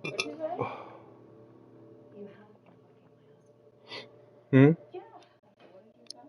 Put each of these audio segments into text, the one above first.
What you say? Hmm? Yeah. What did you say?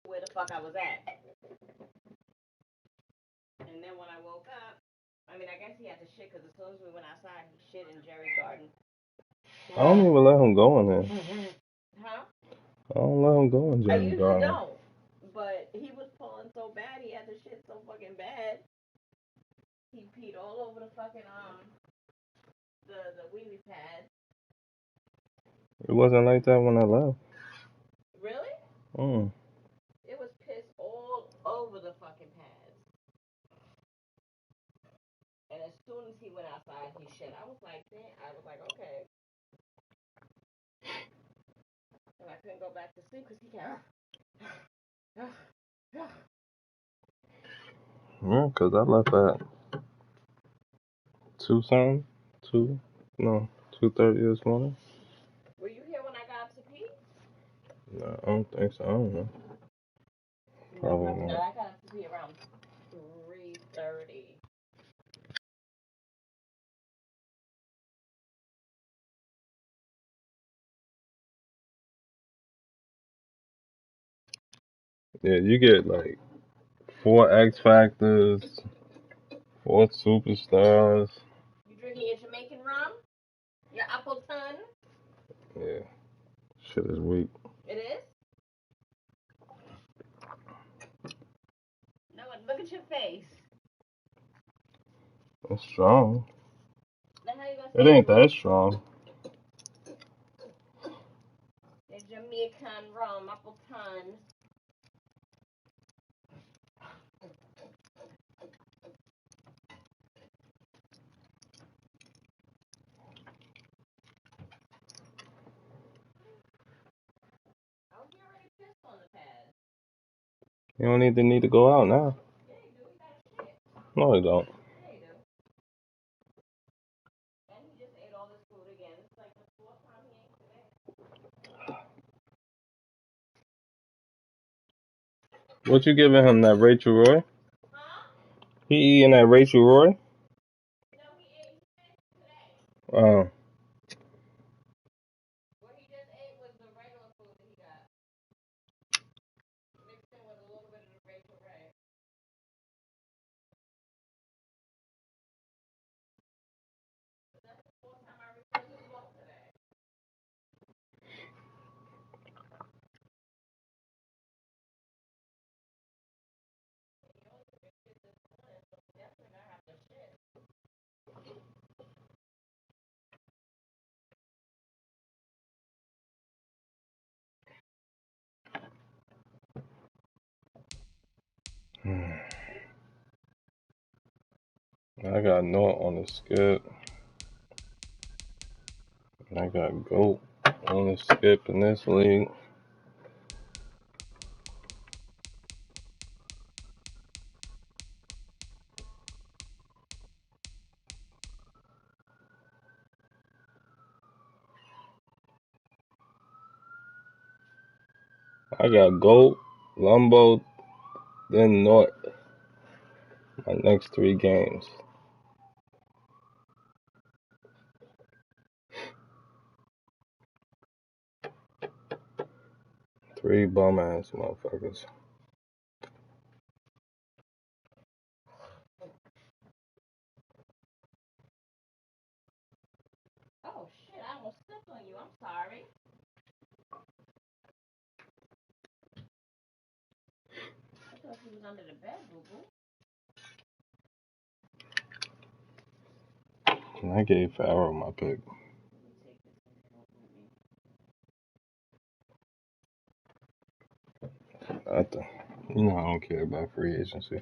Where the fuck I was at. And then when I woke up, I mean, I guess he had to shit because as soon as we went outside, he shit in Jerry's garden. I don't even let him go in there. Huh? I don't let him go in I Jerry's usually garden. don't. But he was pulling so bad, he had to shit so fucking bad. He peed all over the fucking the wee wee pad. It wasn't like that when I left. Really? Mm. It was piss all over the fucking pads. And as soon as he went outside, he shit. I was like, damn. I was like, okay. And I couldn't go back to sleep because he kept. Yeah, 'cause I left at 2 something. 2? No, 2:30 this morning. Were you here when I got up to pee? No, I don't think so. I don't know. No, Probably probably not. not. I got up to pee around 3:30. Yeah, you get like 4 X Factors, 4 Superstars. You drinking your Jamaican rum? Your Appleton? Yeah, shit is weak. It is? No, look at your face. It's strong. Now how you gonna It say ain't it's that strong. the Jamaican rum, Appleton? I was already pissed on the pad. You don't even need to go out now. Yeah, you do. You gotta shit. No, you don't. Yeah, you do. And he just ate all this food again. It's like the fourth time he ate today. What you giving him, that Rachel Roy? Huh? He eating that Rachel Roy? No, he finished today. Oh, What he just ate was the regular food that he got. Mixed in with a little bit of the Rachel Ray. But that's the fourth time I refilled his bowl today. And he only took a shit this morning, so he definitely gonna have to shit. I got North on the skip. I got Goat on the skip in this league. I got Goat, Lumbo, then North. My next 3 games. 3 bum ass motherfuckers. Oh shit, I almost stepped on you. I'm sorry. I thought you was under the bed, boo boo. I gave Farrell my pick. You know I don't care about free agency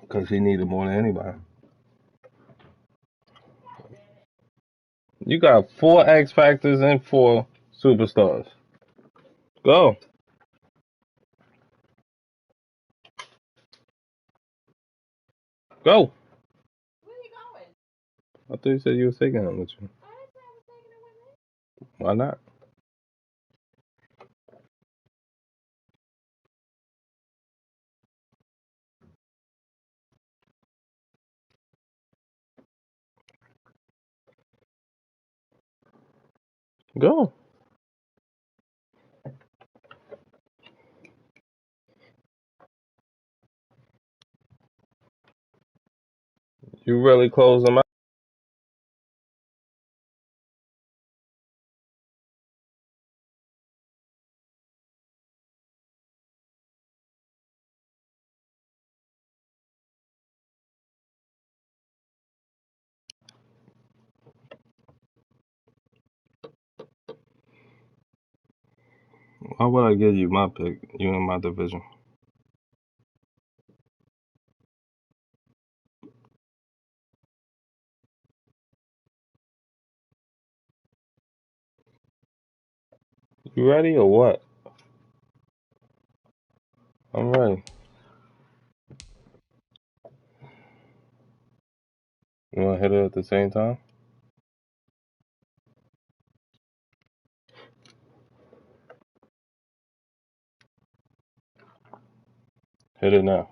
because he needed more than anybody. You got 4 X Factors and 4 superstars. Go. Go. Where you going? I thought you said you was taking him with you. I didn't say I was taking it with me. Why not? Go. You really close them out. Why would I give you my pick? You in my division. You ready or what? I'm ready. You want to hit it at the same time? Hit it now.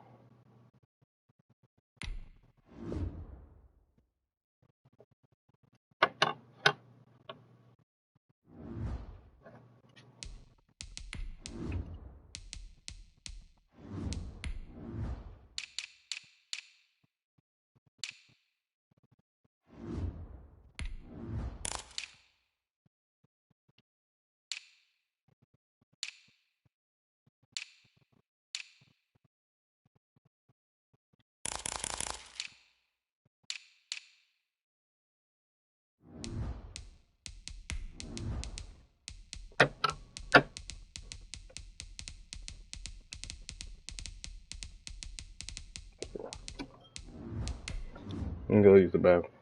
I'm gonna go use the bathroom.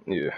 Yeah.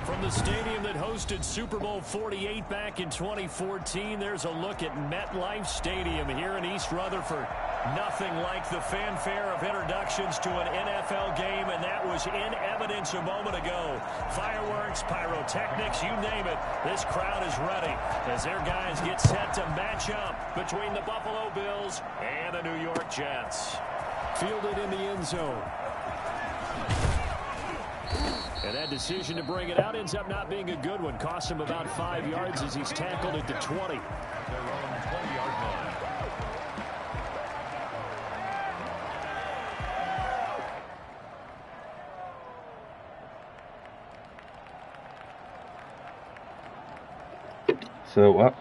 From the stadium that hosted Super Bowl 48 back in 2014, there's a look at MetLife Stadium here in East Rutherford. Nothing like the fanfare of introductions to an NFL game, and that was in evidence a moment ago. Fireworks, pyrotechnics, you name it. This crowd is ready as their guys get set to match up between the Buffalo Bills and the New York Jets. Fielded in the end zone. And that decision to bring it out ends up not being a good one. Cost him about 5 yards as he's tackled at the 20. Their own 20-yard line. So what?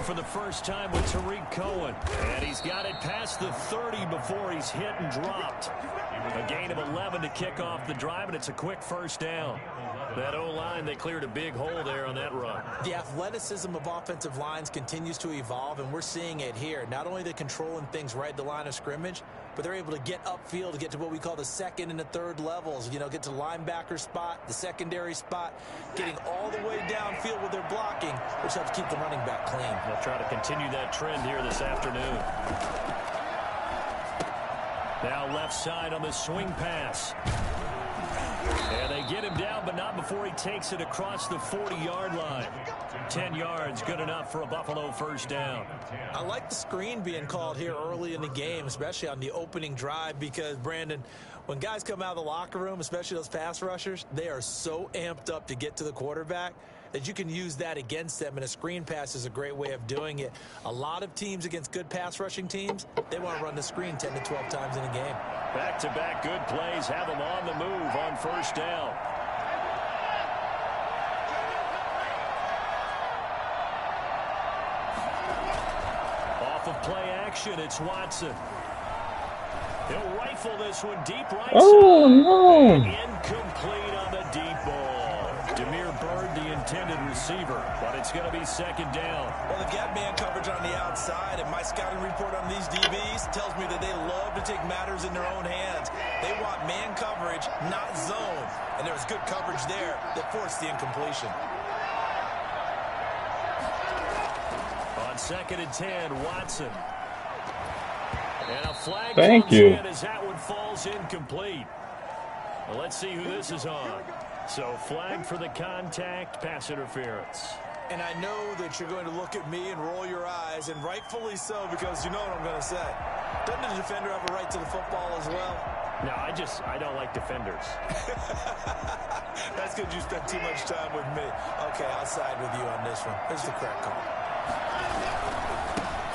for the first time with Tariq Cohen. And he's got it past the 30 before he's hit and dropped. A gain of 11 to kick off the drive, and it's a quick first down. That O-line, they cleared a big hole there on that run. The athleticism of offensive lines continues to evolve, and we're seeing it here. Not only they're controlling things right at the line of scrimmage, but they're able to get upfield to get to what we call the second and the third levels. You know, get to the linebacker spot, the secondary spot, getting all the way downfield with their blocking, which helps keep the running back clean. They'll try to continue that trend here this afternoon. Now left side on the swing pass. And they get him down, but not before he takes it across the 40-yard line. 10 yards, good enough for a Buffalo first down. I like the screen being called here early in the game, especially on the opening drive, because, Brandon, when guys come out of the locker room, especially those pass rushers, they are so amped up to get to the quarterback that you can use that against them, and a screen pass is a great way of doing it. A lot of teams against good pass rushing teams, they want to run the screen 10 to 12 times in a game. Back-to-back good plays have them on the move on first down. Off of play action, it's Watson. He'll rifle this one deep right side. No. Incomplete on the deep ball. Demir Bird, the intended receiver, but it's going to be second down. Well, they've got man coverage on the outside, and my scouting report on these DBs tells me that they love to take matters in their own hands. They want man coverage, not zone, and there was good coverage there that forced the incompletion. On 2nd and 10, Watson. And a flag Thank comes you. in as that one falls incomplete. Well, let's see who this is on. So flag for the contact, pass interference. And I know that you're going to look at me and roll your eyes, and rightfully so, because you know what I'm going to say. Doesn't the defender have a right to the football as well? No, I don't like defenders. That's because you spent too much time with me. Okay, I'll side with you on this one. Here's the correct call.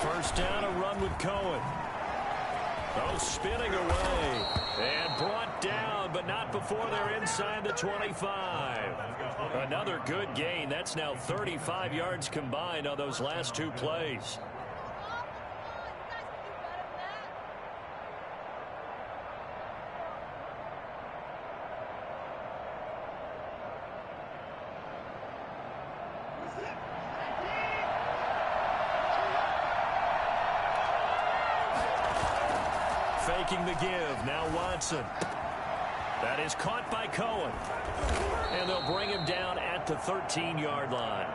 First down, a run with Cohen. Oh, spinning away. And brought down, but not before they're inside the 25. Another good gain. That's now 35 yards combined on those last two plays. Faking the give. Now Watson. That is caught by Cohen. And they'll bring him down at the 13-yard line.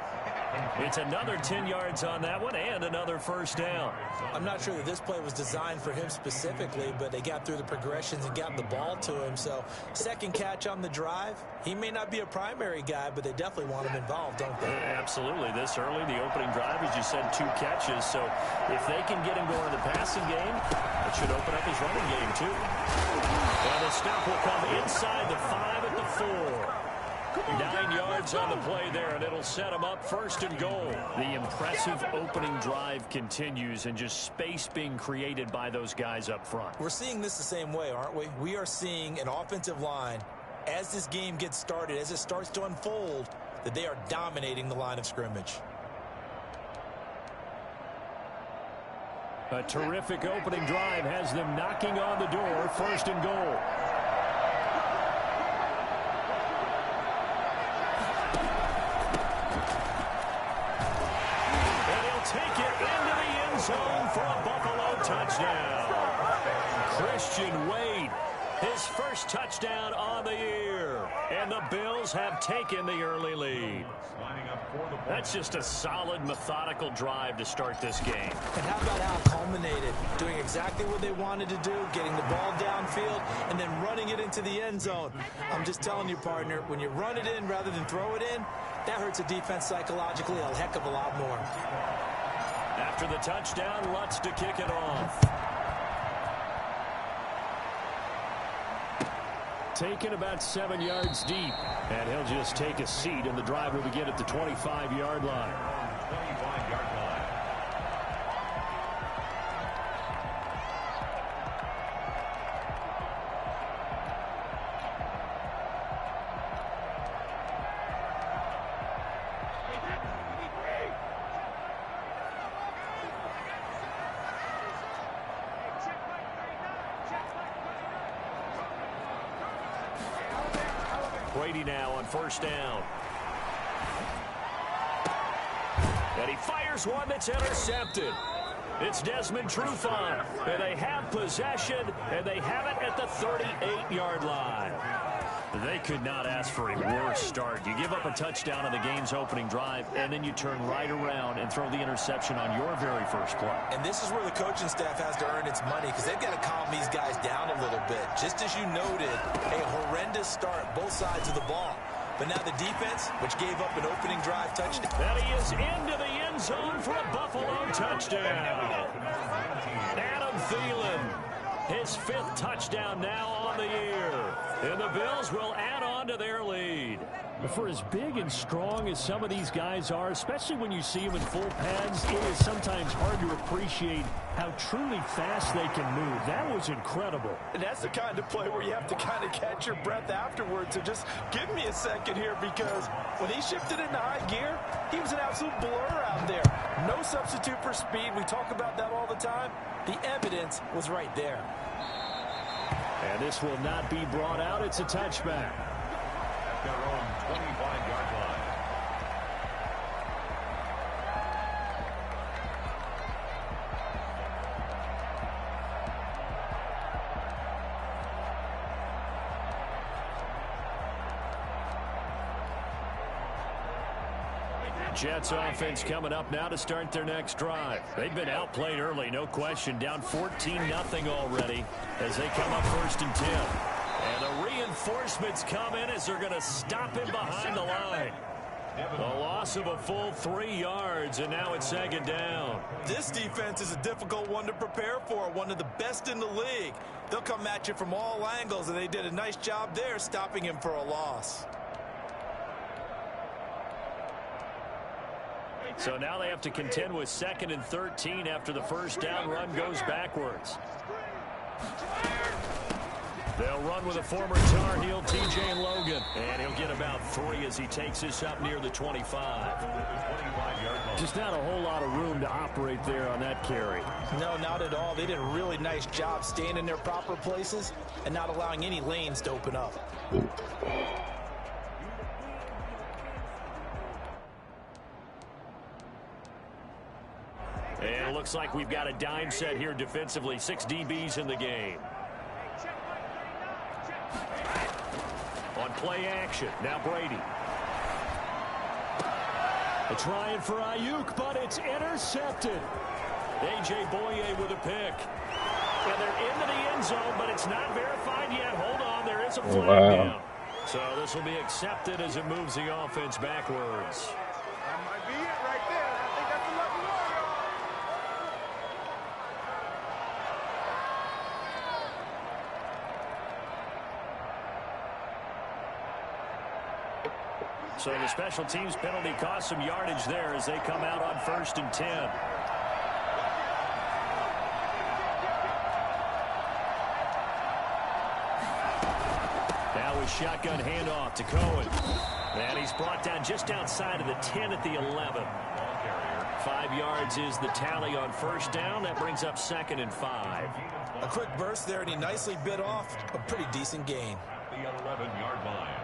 It's another 10 yards on that one and another first down. I'm not sure that this play was designed for him specifically, but they got through the progressions and got the ball to him. So second catch on the drive. He may not be a primary guy, but they definitely want him involved, don't they? Absolutely. This early, the opening drive, as you said, 2 catches. So if they can get him going in the passing game, it should open up his running game too. And the stop will come inside the 5 at the 4. 9 yards on the play there, and it'll set him up first and goal. The impressive opening drive continues, and just space being created by those guys up front. We're seeing this the same way, aren't we? We are seeing an offensive line, as this game gets started, as it starts to unfold, that they are dominating the line of scrimmage. A terrific opening drive has them knocking on the door, first and goal. Take it into the end zone for a Buffalo touchdown. Christian Wade, his first touchdown on the year. And the Bills have taken the early lead. That's just a solid, methodical drive to start this game. And how about how it culminated? Doing exactly what they wanted to do, getting the ball downfield, and then running it into the end zone. I'm just telling you, partner, when you run it in rather than throw it in, that hurts a defense psychologically a heck of a lot more. After the touchdown, Lutz to kick it off. Taken about 7 yards deep. And he'll just take a seat, and the drive will begin at the 25-yard line. Brady now on first down. And he fires one that's intercepted. It's Desmond Trufant, and they have possession, and they have it at the 38-yard line. They could not ask for a worse start. You give up a touchdown on the game's opening drive, and then you turn right around and throw the interception on your very first play. And this is where the coaching staff has to earn its money, because they've got to calm these guys down a little bit. Just as you noted, a horrendous start, both sides of the ball. But now the defense, which gave up an opening drive touchdown. And he is into the end zone for a Buffalo touchdown. Adam Thielen, his 5th touchdown now on the year. And the Bills will add on to their lead. For as big and strong as some of these guys are, especially when you see them in full pads, it is sometimes hard to appreciate how truly fast they can move. That was incredible. And that's the kind of play where you have to kind of catch your breath afterwards. So just give me a second here, because when he shifted into high gear, he was an absolute blur out there. No substitute for speed. We talk about that all the time. The evidence was right there. And this will not be brought out. It's a touchback. Their own 25-yard line. Jets offense coming up now to start their next drive. They've been outplayed early, no question. Down 14-0 already as they come up 1st and 10. And the reinforcements come in as they're going to stop him behind the line. A loss of a full 3 yards, and now it's 2nd down. This defense is a difficult one to prepare for, one of the best in the league. They'll come at you from all angles, and they did a nice job there stopping him for a loss. So now they have to contend with 2nd and 13 after the first down run goes backwards. They'll run with a former Tar Heel, T.J. Logan. And he'll get about 3 as he takes this up near the 25. Just not a whole lot of room to operate there on that carry. No, not at all. They did a really nice job staying in their proper places and not allowing any lanes to open up. And it looks like we've got a dime set here defensively. 6 DBs in the game. On play action, now Brady. They're trying for Ayuk, but it's intercepted. A.J. Boye with a pick. And they're into the end zone, but it's not verified yet. Hold on, there is a flag down. So this will be accepted as it moves the offense backwards. That might be it right there. I think that's a lucky one. So the special teams penalty cost some yardage there as they come out on 1st and 10. Now with shotgun handoff to Cohen. And he's brought down just outside of the 10 at the 11. 5 yards is the tally on first down. That brings up 2nd and 5. A quick burst there, and he nicely bit off a pretty decent gain. The 11-yard line.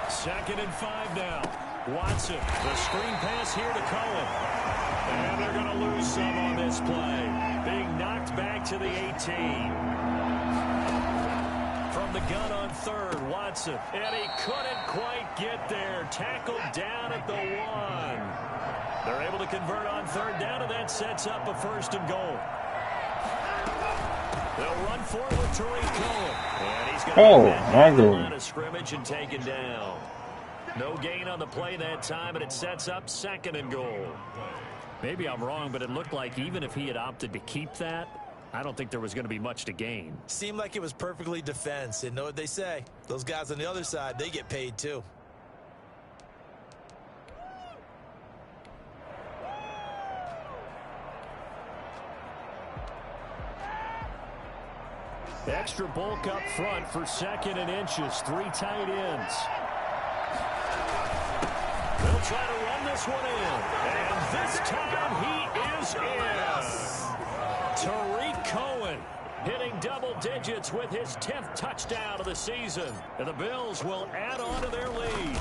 2nd and 5 now. Watson, the screen pass here to Cohen. And they're going to lose some on this play. Being knocked back to the 18. From the gun on 3rd, Watson. And he couldn't quite get there. Tackled down at the 1. They're able to convert on 3rd down, and that sets up a 1st and goal. They'll run forward to Cohen. And he's going to get the line of scrimmage and taken down. No gain on the play that time, and it sets up 2nd and goal. Maybe I'm wrong, but it looked like even if he had opted to keep that, I don't think there was going to be much to gain. Seemed like it was perfectly defense. And know what they say? Those guys on the other side, they get paid too. Extra bulk up front for 2nd and inches. 3 tight ends. They'll try to run this one in. And this time he is in. Tariq Cohen hitting double digits with his 10th touchdown of the season. And the Bills will add on to their lead.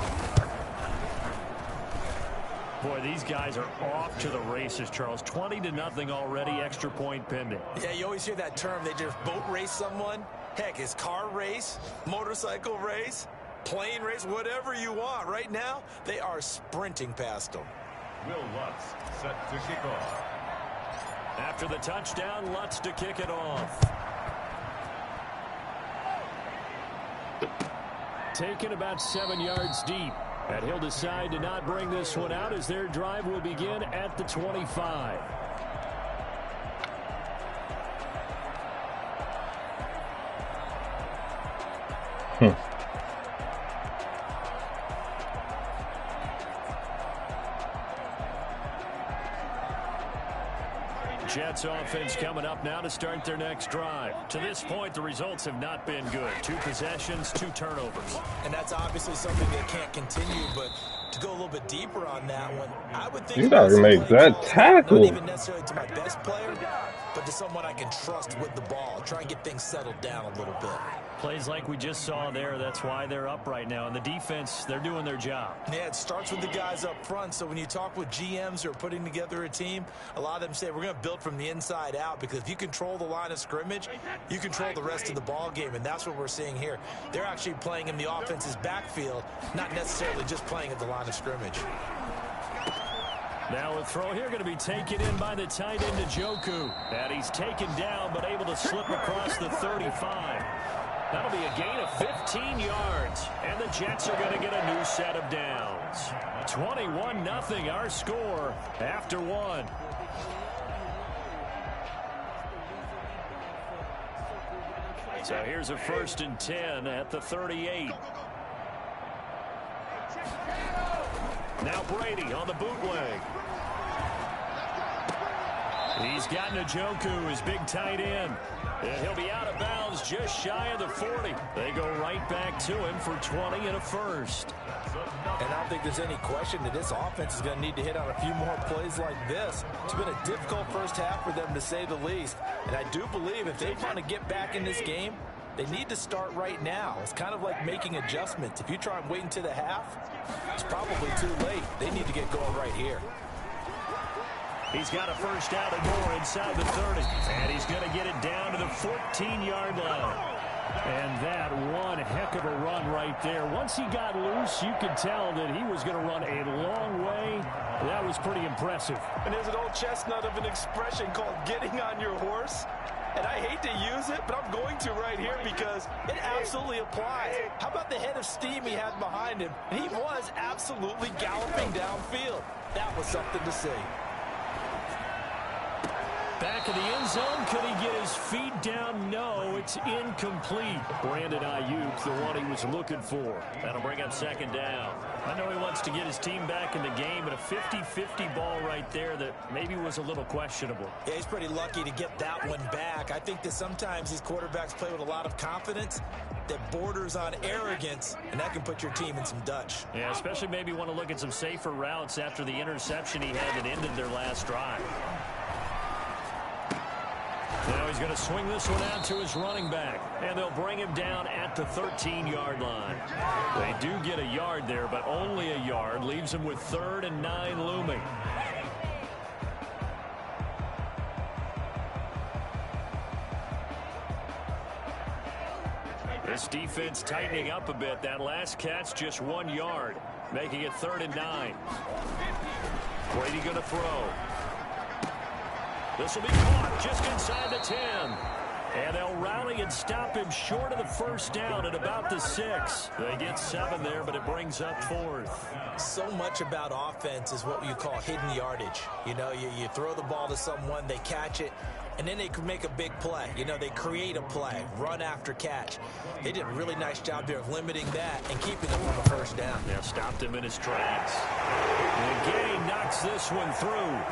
Boy, these guys are off to the races, Charles. 20-0 already, extra point pending. Yeah, you always hear that term. They just boat race someone. Heck, it's car race, motorcycle race, plane race, whatever you want. Right now, they are sprinting past them. Will Lutz set to kick off. After the touchdown, Lutz to kick it off. Taken about 7 yards deep. And he'll decide to not bring this one out as their drive will begin at the 25. Jets offense coming up now to start their next drive. To this point, the results have not been good. 2 possessions, 2 turnovers. And that's obviously something that can't continue, but to go a little bit deeper on that one, I would think you gotta make that tackle. Not even necessarily to my best player, but to someone I can trust with the ball. Try and get things settled down a little bit. Plays like we just saw there, that's why they're up right now. And the defense, they're doing their job. Yeah, it starts with the guys up front. So when you talk with GMs who are putting together a team, a lot of them say we're going to build from the inside out, because if you control the line of scrimmage, you control the rest of the ball game, and that's what we're seeing here. They're actually playing in the offense's backfield, not necessarily just playing at the line of scrimmage. Now a throw here going to be taken in by the tight end Njoku. And he's taken down but able to slip across the 35. That'll be a gain of 15 yards. And the Jets are going to get a new set of downs. 21-0 our score after 1. So here's a 1st and 10 at the 38. Now Brady on the bootleg. He's got Njoku, his big tight end. And he'll be out of bounds just shy of the 40. They go right back to him for 20 and a first. And I don't think there's any question that this offense is going to need to hit on a few more plays like this. It's been a difficult first half for them, to say the least. And I do believe if they want to get back in this game, they need to start right now. It's kind of like making adjustments. If you try and wait until the half, it's probably too late. They need to get going right here. He's got a first down and more inside the 30. And he's going to get it down to the 14-yard line. And that one heck of a run right there. Once he got loose, you could tell that he was going to run a long way. That was pretty impressive. And there's an old chestnut of an expression called getting on your horse. And I hate to use it, but I'm going to right here because it absolutely applies. How about the head of steam he had behind him? He was absolutely galloping downfield. That was something to see. Back in the end zone, could he get his feet down? No, it's incomplete. Brandon Ayuk, the one he was looking for. That'll bring up 2nd down. I know he wants to get his team back in the game, but a 50-50 ball right there that maybe was a little questionable. Yeah, he's pretty lucky to get that one back. I think that sometimes these quarterbacks play with a lot of confidence that borders on arrogance, and that can put your team in some Dutch. Yeah, especially maybe want to look at some safer routes after the interception he had that ended their last drive. Now he's going to swing this one out to his running back, and they'll bring him down at the 13-yard line. They do get a yard there, but only a yard. Leaves him with 3rd and 9 looming. This defense tightening up a bit. That last catch just 1 yard, making it 3rd and 9. Brady going to throw. This will be caught just inside the 10. And they'll rally and stop him short of the first down at about the 6. They get 7 there, but it brings up 4th. So much about offense is what you call hidden yardage. You know, you throw the ball to someone, they catch it, and then they can make a big play. You know, they create a play, run after catch. They did a really nice job there of limiting that and keeping them from a first down. Yeah, stopped him in his tracks. And Gay knocks this one through.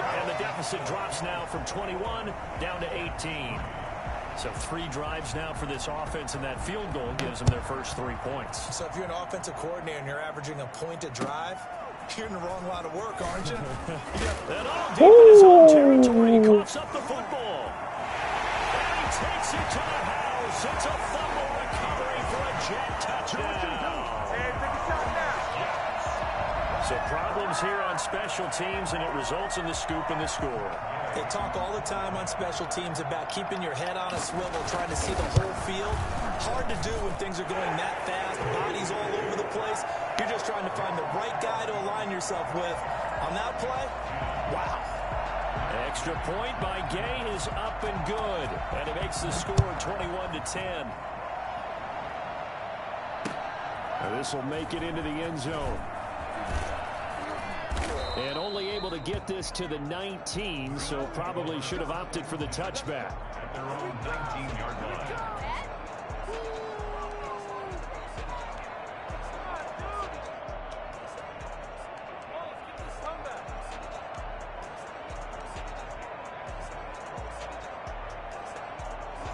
And the deficit drops now from 21 down to 18. So 3 drives now for this offense, and that field goal gives them their first 3 points. So if you're an offensive coordinator and you're averaging a point a drive, You're in the wrong line of work, aren't you? And all deep in his own territory, he coughs up the football. And he takes it to the house. It's a fumble recovery for a Jet touchdown. So problems here on special teams, and it results in the scoop and the score. They talk all the time on special teams about keeping your head on a swivel, trying to see the whole field. Hard to do when things are going that fast, bodies all over the place. You're just trying to find the right guy to align yourself with. On that play, wow. Extra point by Gay is up and good, and it makes the score 21-10. This will make it into the end zone. And only able to get this to the 19, so probably should have opted for the touchback. At their own 19-yard line.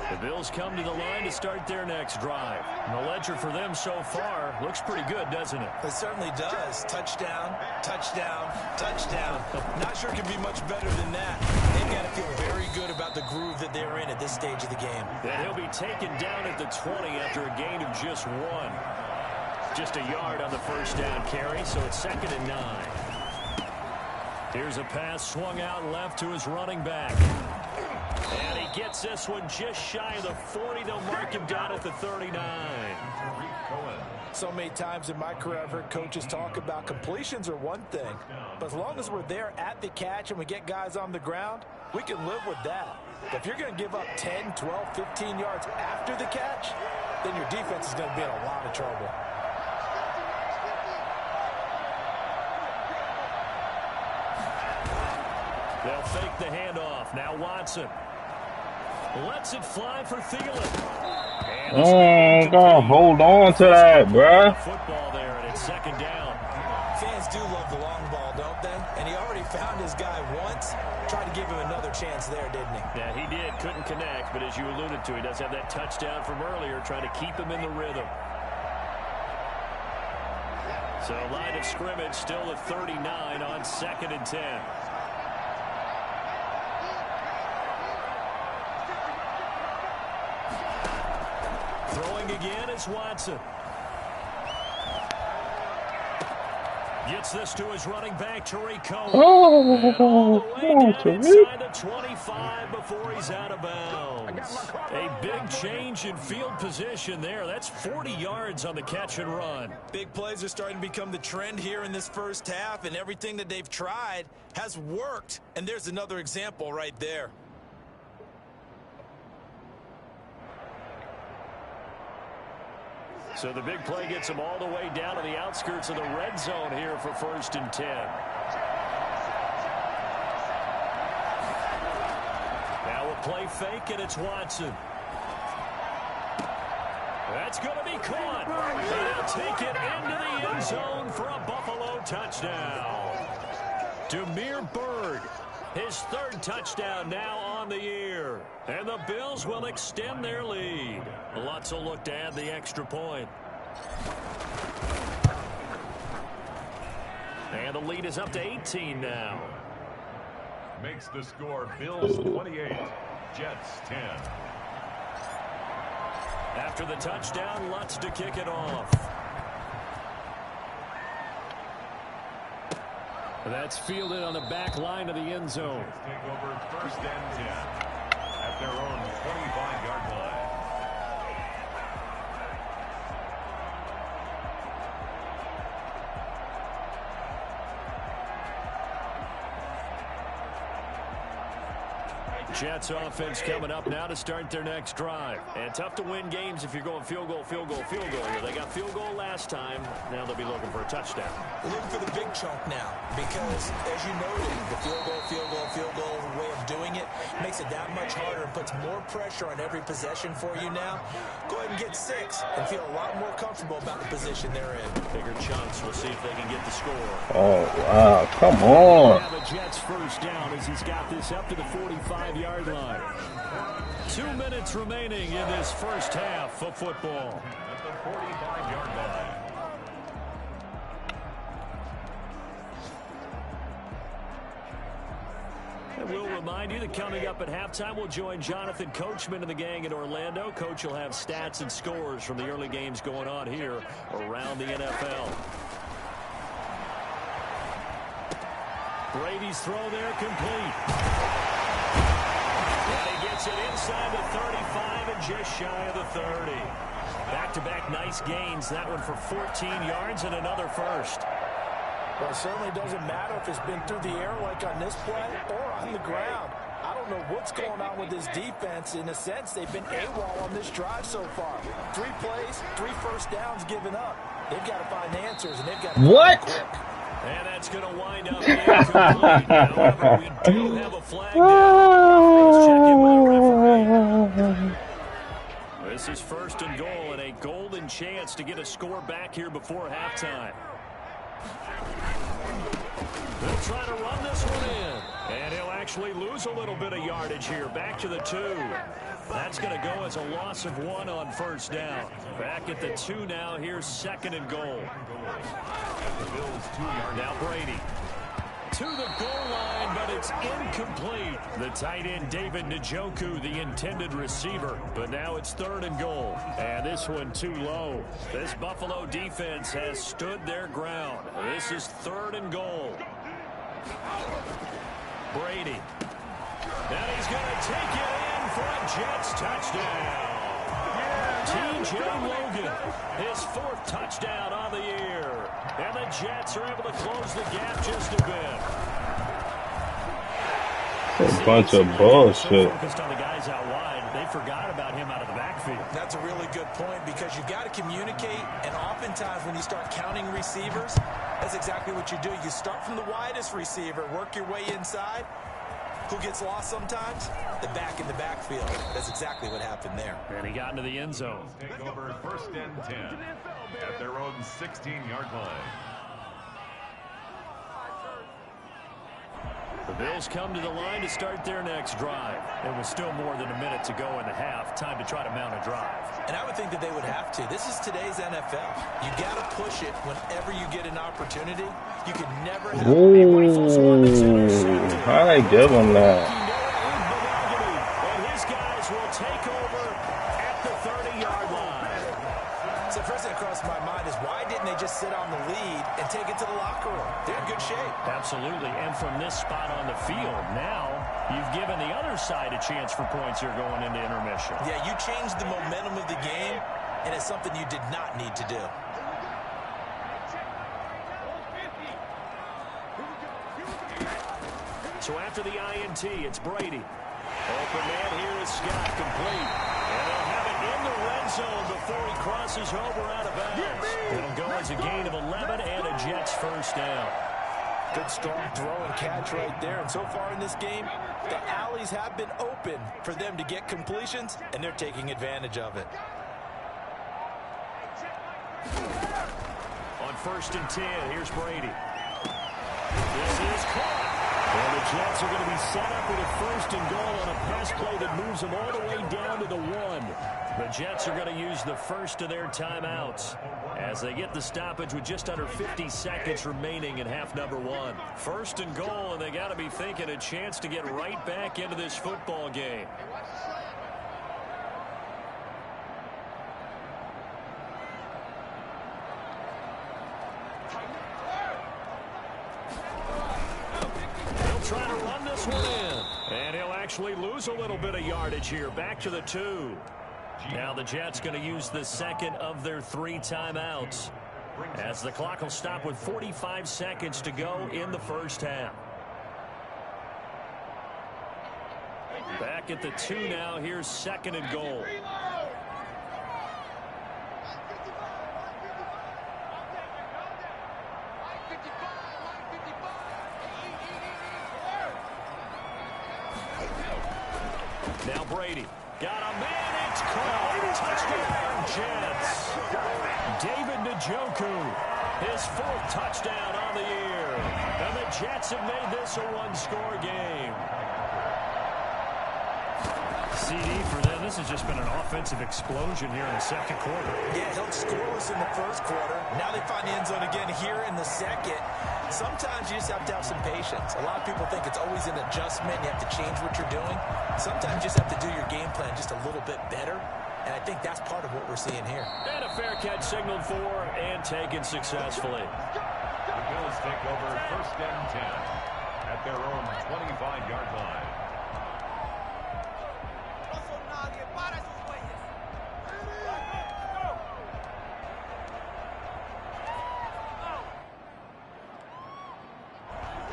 The Bills come to the line to start their next drive. And the ledger for them so far looks pretty good, doesn't it? It certainly does. Touchdown, touchdown, touchdown. Not sure it can be much better than that. They've got to feel very good about the groove that they're in at this stage of the game. And he'll be taken down at the 20 after a gain of just 1. Just a yard on the first down carry, so it's 2nd and 9. Here's a pass swung out left to his running back. And he gets this one just shy of the 40. They'll mark him down at the 39. So many times in my career, I've heard coaches talk about completions are one thing. But as long as we're there at the catch and we get guys on the ground, we can live with that. But if you're going to give up 10, 12, 15 yards after the catch, then your defense is going to be in a lot of trouble. They'll fake the handoff. Now Watson lets it fly for Thielen. Oh, God, hold on to that, bruh. Football there, and it's 2nd down. Fans do love the long ball, don't they? And he already found his guy once. Tried to give him another chance there, didn't he? Yeah, he did. Couldn't connect, but as you alluded to, he does have that touchdown from earlier, trying to keep him in the rhythm. So line of scrimmage still at 39 on 2nd and 10. Throwing again is Watson. Gets this to his running back, Tariq Cohen. Oh, and all the way come on, down Tariq. inside the 25 before he's out of bounds. A big change in field position there. That's 40 yards on the catch and run. Big plays are starting to become the trend here in this first half, and everything that they've tried has worked. And there's another example right there. So the big play gets him all the way down to the outskirts of the red zone here for 1st and 10. Now a play fake, and it's Watson. That's going to be caught. He'll take it into the end zone for a Buffalo touchdown. Damiere Byrd, his 3rd touchdown now on the year. And the Bills will extend their lead. Lots will look to add the extra point. And the lead is up to 18 now. Makes the score Bills 28, Jets 10. After the touchdown, Lutz to kick it off. That's fielded on the back line of the end zone. Take over 1st and 10 at their own 25-yard line. Jets offense coming up now to start their next drive. And tough to win games if you're going field goal, field goal, field goal here. They got field goal last time. Now they'll be looking for a touchdown. We're looking for the big chunk now because, as you noted, the field goal way of doing it makes it that much harder and puts more pressure on every possession for you now. Go ahead and get 6 and feel a lot more comfortable about the position they're in. Bigger chunks. We'll see if they can get the score. Oh, wow, come on. Have a Jets first down as he's got this up to the 45-yard line. 2 minutes remaining in this first half of football. At the 45-yard line. And we'll remind you that coming up at halftime, we'll join Jonathan Coachman and the gang in Orlando. Coach will have stats and scores from the early games going on here around the NFL. Brady's throw there complete. And he gets it inside the 35 and just shy of the 30. Back-to-back nice gains. That one for 14 yards and another first. Well, it certainly doesn't matter if it's been through the air like on this play or on the ground. I don't know what's going on with this defense. In a sense, they've been AWOL on this drive so far. 3 plays, 3 first downs given up. They've got to find answers, and they've got to What? quick. And that's going to wind up incomplete. However, we do have a flag down. Let's check in with the referee. This is 1st and goal, and a golden chance to get a score back here before halftime. They'll try to run this one in. And he'll actually lose a little bit of yardage here. Back to the 2. That's going to go as a loss of 1 on first down. Back at the 2 now. Here's 2nd and goal. Now Brady. To the goal line, but it's incomplete. The tight end, David Njoku, the intended receiver. But now it's 3rd and goal. And this one too low. This Buffalo defense has stood their ground. This is 3rd and goal. Brady. And he's going to take it in for a Jets touchdown. T.J. Logan, his 4th touchdown on the year. And the Jets are able to close the gap just a bit. A bunch of bullshit. Focused on the guys out wide, they forgot about him out of the backfield. That's a really good point because you've got to communicate, and oftentimes when you start counting receivers, that's exactly what you do. You start from the widest receiver, work your way inside. Who gets lost sometimes? The back in the backfield. That's exactly what happened there. And he got into the end zone. Take over 1st and 10 at their own 16-yard line. The Bills come to the line to start their next drive. There was still more than a minute to go in the half. Time to try to mount a drive. And I would think that they would have to. This is today's NFL. You got to push it whenever you get an opportunity. You can never have a rifles one that's intercepted. How they give him that? And his guys will take over at the 30-yard line. So first thing that crossed my mind is why didn't they just sit on the lead and take it to the locker room? They're in good shape. Absolutely. And from this spot on the field, now you've given the other side a chance for points here going into intermission. Yeah, you changed the momentum of the game, and it's something you did not need to do. So after the INT, it's Brady. Open man here is Scott, complete. And they'll have it in the red zone before he crosses over out of bounds. It'll go as a gain of 11 and a Jets first down. Good strong throw and catch right there. And so far in this game, the alleys have been open for them to get completions, and they're taking advantage of it. On 1st and 10, here's Brady. This is caught. And the Jets are going to be set up with a 1st and goal on a pass play that moves them all the way down to the 1. The Jets are going to use the first of their timeouts as they get the stoppage with just under 50 seconds remaining in half number 1. 1st and goal, and they got to be thinking a chance to get right back into this football game. Trying to run this one in. And he'll actually lose a little bit of yardage here. Back to the 2. Now the Jets going to use the 2nd of their 3 timeouts as the clock will stop with 45 seconds to go in the first half. Back at the 2 now. Here's 2nd and goal. Now Brady. Got a man. It's caught. Touchdown, Jets. David Njoku. His 4th touchdown on the year. And the Jets have made this a 1-score game. CD for them. This has just been an offensive explosion here in the 2nd quarter. Yeah, held scoreless in the 1st quarter. Now they find the end zone again here in the 2nd. Sometimes you just have to have some patience. A lot of people think it's always an adjustment. You have to change what you're doing. Sometimes you just have to do your game plan just a little bit better. And I think that's part of what we're seeing here. And a fair catch signaled for and taken successfully. The Bills take over 1st and 10 at their own 25-yard line.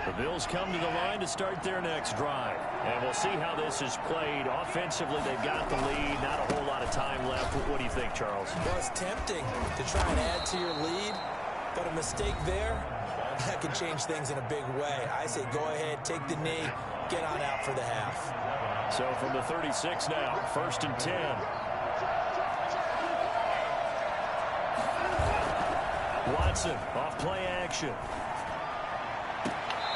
The Bills come to the line to start their next drive. And we'll see how this is played. Offensively, they've got the lead. Not a whole lot of time left. What do you think, Charles? Well, it's tempting to try and add to your lead, but a mistake there, that can change things in a big way. I say go ahead, take the knee, get on out for the half. So from the 36 now, 1st and 10. Watson off play action.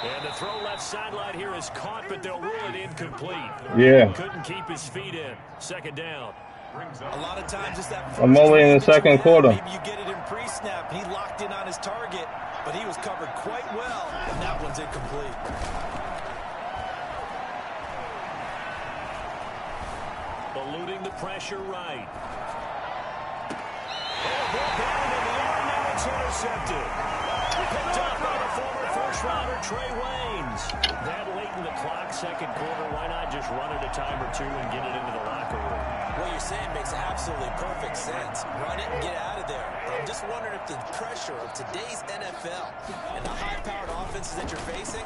And the throw left sideline here is caught, but they'll rule it incomplete. Yeah. Couldn't keep his feet in. 2nd down. A lot of times it's that I'm only in the second quarter. Maybe you get it in pre-snap, and he locked in on his target, but he was covered quite well, and that one's incomplete. Eluding the pressure right. Oh, ball down in the air, now it's intercepted. Picked up by the former first-rounder Trey Waynes. That late in the clock, 2nd quarter, why not just run it a time or two and get it into the locker room? What you're saying makes absolutely perfect sense. Run it and get out of there. But I'm just wondering if the pressure of today's NFL and the high-powered offenses that you're facing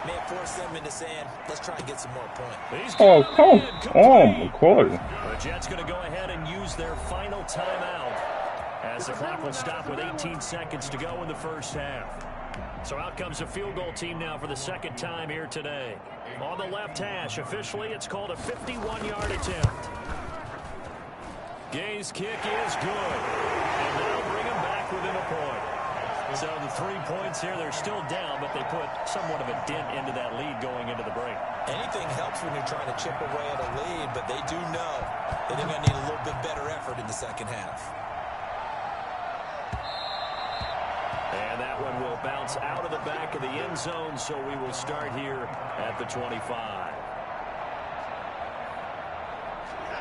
may have forced them into saying, let's try and get some more points. Oh, come on, recording. The Jets going to go ahead and use their final timeout as the clock will stop with 18 seconds to go in the 1st half. So out comes a field goal team now for the 2nd time here today. On the left hash, officially it's called a 51-yard attempt. Gay's kick is good, and that'll bring him back within a point. So the 3 points here, they're still down, but they put somewhat of a dent into that lead going into the break. Anything helps when you're trying to chip away at a lead, but they do know that they're going to need a little bit better effort in the 2nd half. And that one will bounce out of the back of the end zone, so we will start here at the 25.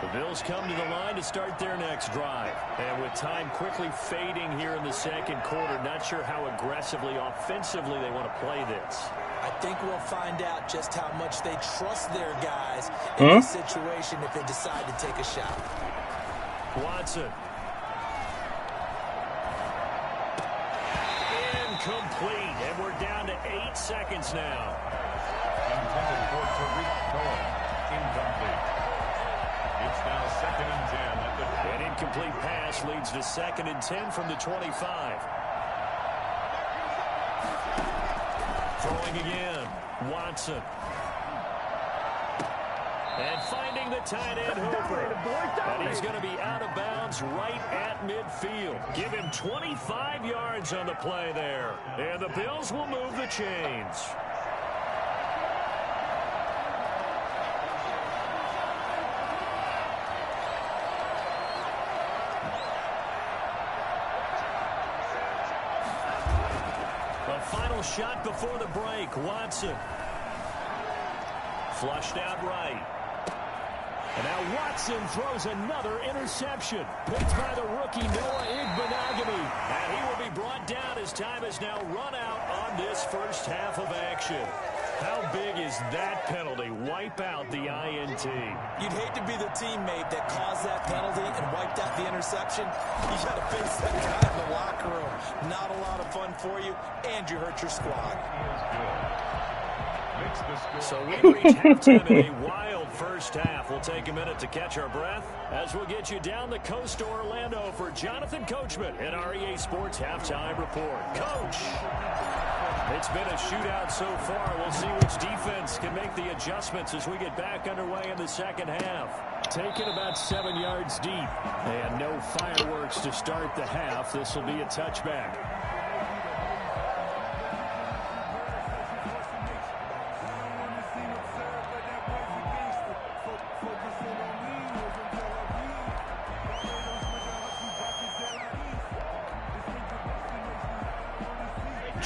The Bills come to the line to start their next drive. And with time quickly fading here in the 2nd quarter, not sure how aggressively, offensively they want to play this. I think we'll find out just how much they trust their guys in this situation if they decide to take a shot. Watson. Incomplete, and we're down to 8 seconds now. Intended for Tariq Cohen. Incomplete. It's now 2nd and 10 at the... An incomplete pass leads to 2nd and 10 from the 25. Throwing again. Watson. And finding the tight end Hooper. And he's going to be out of bounds right at midfield. Give him 25 yards on the play there. And the Bills will move the chains. A final shot before the break. Watson. Flushed out right. And now Watson throws another interception. Picked by the rookie Noah Igbenogany. And he will be brought down as time is now run out on this 1st half of action. How big is that penalty? Wipe out the INT. You'd hate to be the teammate that caused that penalty and wiped out the interception. You got to face that guy in the locker room. Not a lot of fun for you, and you hurt your squad. So we reach halftime in a wild 1st half. We'll take a minute to catch our breath as we'll get you down the coast to Orlando for Jonathan Coachman in our EA Sports Halftime Report. Coach! It's been a shootout so far. We'll see which defense can make the adjustments as we get back underway in the 2nd half. Taken about 7 yards deep. And no fireworks to start the half. This will be a touchback.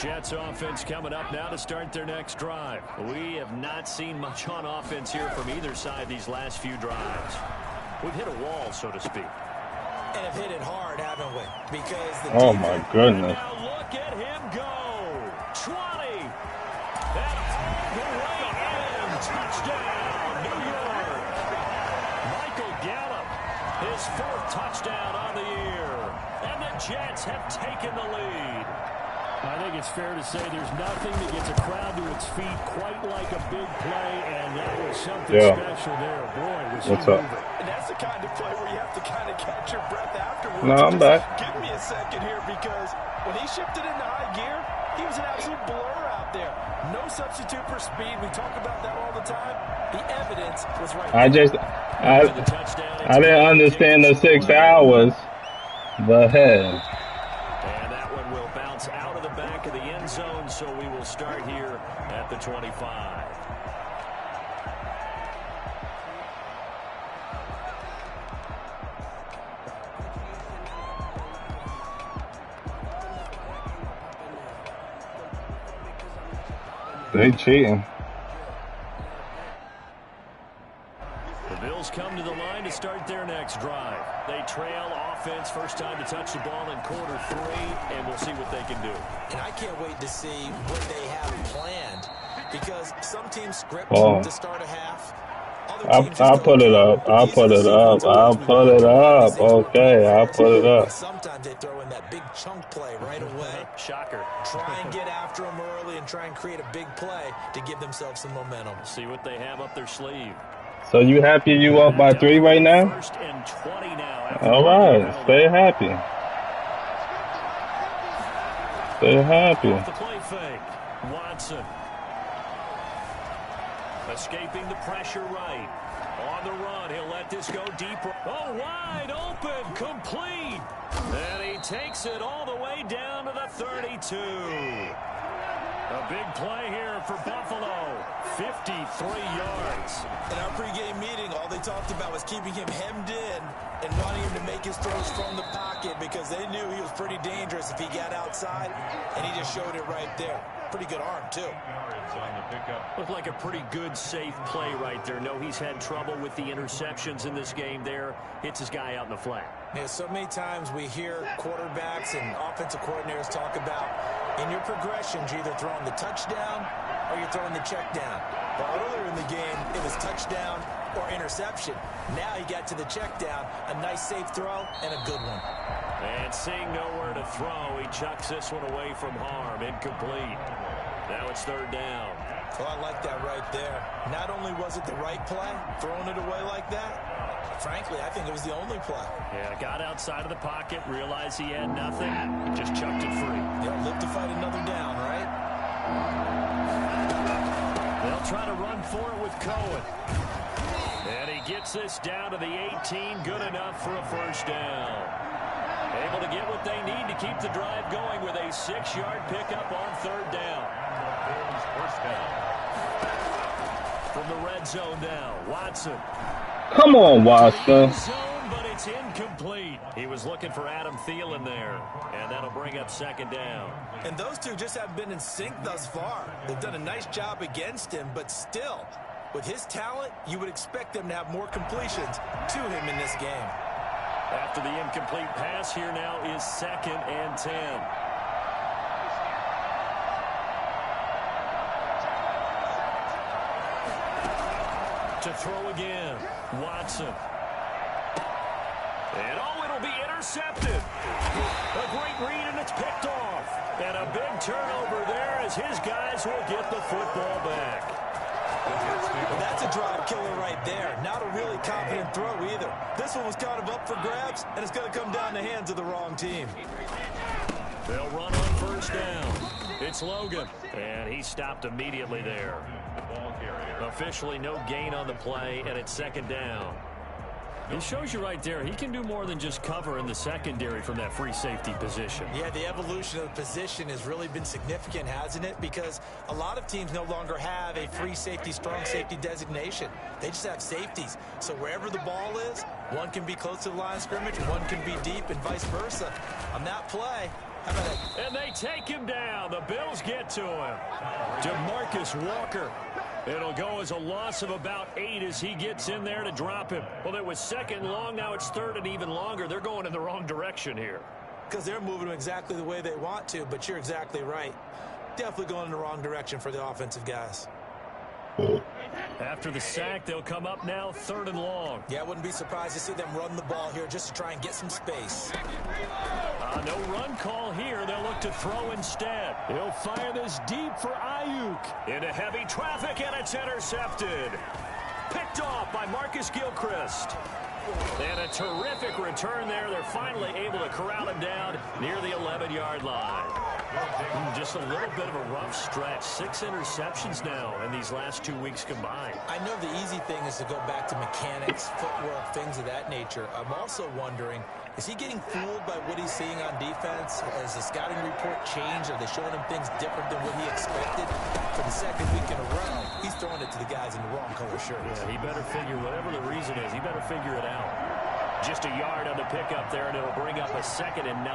Jets offense coming up now to start their next drive. We have not seen much on offense here from either side these last few drives. We've hit a wall, so to speak. And have hit it hard, haven't we? Because the Oh my goodness. Now look at him go. 20. And all the way in. Touchdown, New York. Michael Gallup, his 4th touchdown on the year. And the Jets have taken the lead. I think it's fair to say there's nothing that gets a crowd to its feet quite like a big play, and that was something special there. Boy, was he moving. And that's the kind of play where you have to kind of catch your breath afterwards. No, I'm back. Give me a second here, because when he shifted into high gear, he was an absolute blur out there. No substitute for speed. We talk about that all the time. The evidence was right I didn't understand the 6 hours, but hey. And that one will bounce out of the back of the end zone, so we will start here at the 25. They cheating. The Bills come to the line to start their next drive. They trail offense, first time to touch the ball in quarter 3, and we'll see what they can do. And I can't wait to see what they have planned, because some teams script to start a half. I'll put it up. I'll put it up. I'll put it up. Okay, I'll put it up. Sometimes they throw in that big chunk play right away. Shocker. Try and get after them early and try and create a big play to give themselves some momentum. See what they have up their sleeve. So you happy you up by 3 right now? 1st and 20 now. All right, stay happy. Stay happy. Off the play fake. Watson. Escaping the pressure right. On the run, he'll let this go deeper. Oh, wide open, complete. And he takes it all the way down to the 32. A big play here for Buffalo. 53 yards. In our pregame meeting, all they talked about was keeping him hemmed in and wanting him to make his throws from the pocket, because they knew he was pretty dangerous if he got outside, and he just showed it right there. Pretty good arm, too. Looked like a pretty good, safe play right there. No, he's had trouble with the interceptions in this game there. Hits his guy out in the flat. Yeah, so many times we hear quarterbacks and offensive coordinators talk about, in your progressions, you're either throwing the touchdown or you're throwing the check down. But earlier in the game, it was touchdown or interception. Now he got to the check down, a nice safe throw, and a good one. And seeing nowhere to throw, he chucks this one away from harm. Incomplete. Now it's 3rd down. Well, I like that right there. Not only was it the right play, throwing it away like that, frankly, I think it was the only play. Yeah, got outside of the pocket, realized he had nothing, just chucked it free. They'll live to fight another down, right? They'll try to run for it with Cohen. And he gets this down to the 18, good enough for a 1st down. Able to get what they need to keep the drive going with a 6-yard pickup on 3rd down. From the red zone now, Watson. Come on, Watson. Zone, but it's incomplete. He was looking for Adam Thielen there, and that'll bring up 2nd down. And those two just haven't been in sync thus far. They've done a nice job against him, but still, with his talent, you would expect them to have more completions to him in this game. After the incomplete pass, here now is 2nd and 10. To throw again, Watson. And it'll be intercepted. A great read, and it's picked off. And a big turnover there as his guys will get the football back. Well, that's a drive killer right there. Not a really confident throw either. This one was kind of up for grabs, and it's going to come down the hands of the wrong team. They'll run on 1st down. It's Logan, and he stopped immediately there. Officially no gain on the play, and it's 2nd down. It shows you right there, he can do more than just cover in the secondary from that free safety position. Yeah, the evolution of the position has really been significant, hasn't it? Because a lot of teams no longer have a free safety, strong safety designation. They just have safeties. So wherever the ball is, one can be close to the line of scrimmage, one can be deep, and vice versa. On that play, And they take him down. The Bills get to him. DeMarcus Walker. It'll go as a loss of about 8 as he gets in there to drop him. Well, it was 2nd and long. Now it's 3rd and even longer. They're going in the wrong direction here. Because they're moving them exactly the way they want to, but you're exactly right. Definitely going in the wrong direction for the offensive guys. After the sack, they'll come up now 3rd and long. Yeah, I wouldn't be surprised to see them run the ball here just to try and get some space. No run call here. They'll look to throw instead. He'll fire this deep for Ayuk. Into heavy traffic, and it's intercepted. Picked off by Marcus Gilchrist. And a terrific return there. They're finally able to corral him down near the 11-yard line. Just a little bit of a rough stretch. 6 interceptions now in these last 2 weeks combined. I know the easy thing is to go back to mechanics, footwork, things of that nature. I'm also wondering, is he getting fooled by what he's seeing on defense? Has the scouting report changed? Are they showing him things different than what he expected? For the 2nd week in a row, he's throwing it to the guys in the wrong color shirts. Yeah, he better figure, whatever the reason is, he better figure it out. Just a yard on the pickup there, and it'll bring up a 2nd and 9.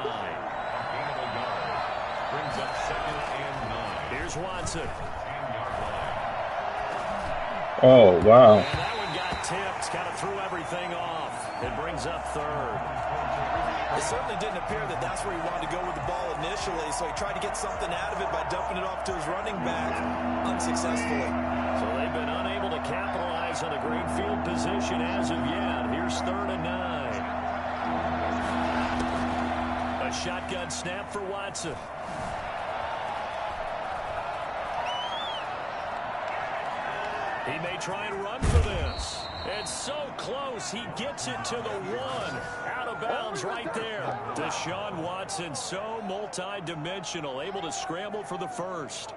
Brings up 2nd and 9. Here's Watson. Oh, wow. And that one got tipped, kind of threw everything off. It brings up 3rd. It certainly didn't appear that that's where he wanted to go with the ball initially, so he tried to get something out of it by dumping it off to his running back unsuccessfully. So they've been unable to capitalize on a great field position as of yet. Here's 3rd and 9. A shotgun snap for Watson. He may try and run for this. It's so close. He gets it to the 1. Out of bounds right there. Deshaun Watson, so multi-dimensional, able to scramble for the 1st.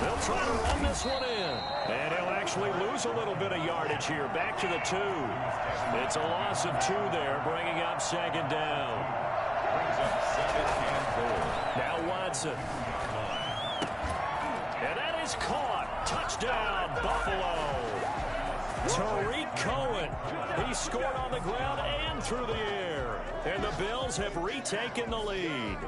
They'll try to run this one in. And he'll actually lose a little bit of yardage here. Back to the 2. It's a loss of 2 there, bringing up 2nd down. Brings up 2nd and 4. Now Watson. And that is caught. Touchdown, Buffalo. Tariq Cohen. He scored on the ground and through the air. And the Bills have retaken the lead.